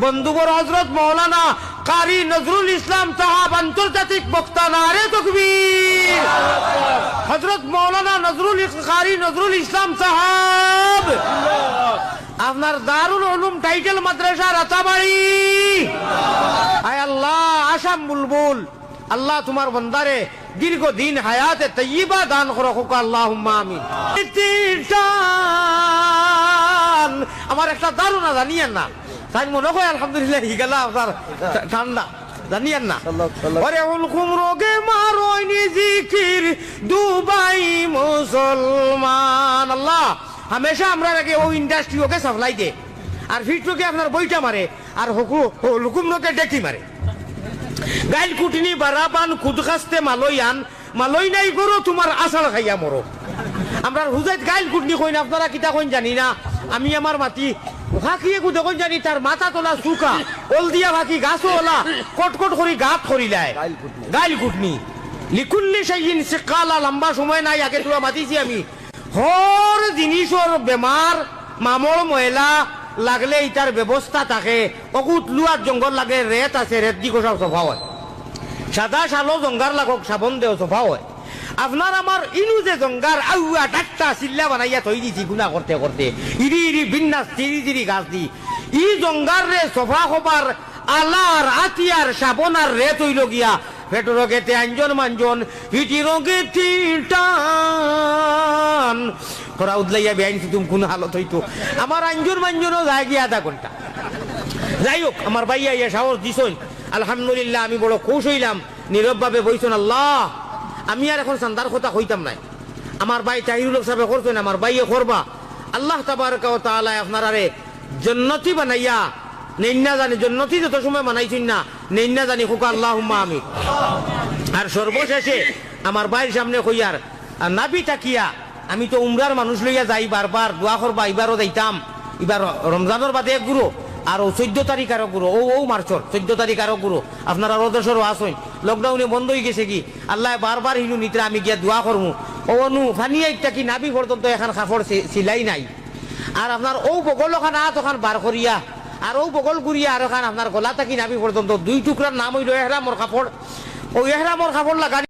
বন্ধুবর হযরত মাওলানা কারি নজরুল ইসলাম সাহাব আন্তর্জাতিক বক্তা, নারে তাকবীর। হযরত মাওলানা কারি নজরুল ইসলাম সাহাব আপনার দারুল উলুম টাইটেল মাদ্রাসা রাতাবাড়ি। আয় আল্লাহ, আসাম বুলবুল, আল্লাহ তোমার বান্দারে দীর্ঘদিন হায়াতে তৈয়বা দান করো, আল্লাহুম্মা আমিন। আমার একটা দারুণা জানিয়েন না, তাই মনে হয় আলহামদুলিল্লাহ গেলা আপনার ঠান্ডা জানিয়েন না। ওরে হুলকুম রোগে মারোয়নি জিকির দুবাই মুসলমান। আল্লাহ হামেশা আমরা আগে ও ইন্ডাস্ট্রি ওকে সাপ্লাই দে, আর ফিটকে আপনার বইটা মারে, আর হুকুম রোগে ডেকি মারে। গাইল কুটিনি বারাবান কুদখাস্তে মালয়ান, মালয় নাই করো তোমার আসার খাইয়া মরো। আমরা হুজাইত গাইল কুটনি কইন, আপনারা কিতা কইন জানি না। আমি আমার মাটি ফাঁকিয়ে কুদে কইন জানি, তার মাথা তোলা চুকা ওল দিয়া ফাঁকি গাছও ওলা কটকট করি গাত করিলায় গাইল কুটনি। লিকুল্লি শাইইন সিকালা, লম্বা সময় নাই আগে তোলা মাতিছি আমি। হর জিনিসর বেমার মামর ময়লা লাগলে ইটার ব্যবস্থা থাকে। অকুত লুয়ার জঙ্গল লাগে, রেত আছে, রেত দি কোথাও সফা হয়। সাদা সালো জঙ্গার লাগক সাবন দেও সফা হয়। আপনার আমার ইনু যে জঙ্গার আউয়া ডাক্তা চিল্লা বানাইয়া থই দিছি গুণা করতে করতে, ইরি ইরি বিন্যাস চিরি চিরি গাছ দি ই জঙ্গার রে সফা হবার আলার আতিয়ার সাবন আর রেত হইল গিয়া পেটো রোগেতে আঞ্জন মাঞ্জন, পিটি রোগে টান তোরা উদলাইয়া বেআইনছি তুমি কোন হালত হইতো। আমার আঞ্জন মাঞ্জনও যায় গিয়া আধা ঘন্টা। যাই হোক, আমার ভাইয়া ইয়া সাহস দিছই, আলহামদুলিল্লাহ আমি বড় খুশ হইলাম। নীরব ভাবে বইছেন। আল্লাহ আমি আর এখন সান্দার কথা হইতাম নাই, আমার ভাই তাহিরুল সাহেব করছেন, আমার ভাইয়ে করবা। আল্লাহ তাবারক ওয়া তাআলা আপনার আরে জান্নাতি বানাইয়া নেইনা জানি, জান্নাতি যত সময় বানাইছেন না নেইনা জানি খুকা আল্লাহুম্মা আমিন। আর সর্বশেষে আমার ভাইয়ের সামনে কইয়ার আর নাবি তাকিয়া, আমি তো উমরার মানুষ লইয়া যাই বারবার দোয়া করবা, এবারও যাইতাম। এবার রমজানের বাদে এক গুরু আর 14 তারিখ আরো গুরু, ও মার্চর 14 তারিখ আরো গুরু। আপনার আরো দেশেরও আসেন, লকডাউনে বন্ধ হয়ে গেছে কি আল্লাহ বারবার হিনু নিত্রা আমি গিয়া দোয়া করবো। ও নু ফানিয়া একটা কি নাবি পর্যন্ত এখন কাপড় সিলাই নাই। আর আপনার ও বগল ওখান হাত ওখান বার করিয়া, আর ও বগল গুড়িয়া আর ওখান আপনার গলা থাকি নাবি পর্যন্ত 2 টুকরার নাম হইল এহরামর কাপড়। ও এহরামর কাপড় লাগা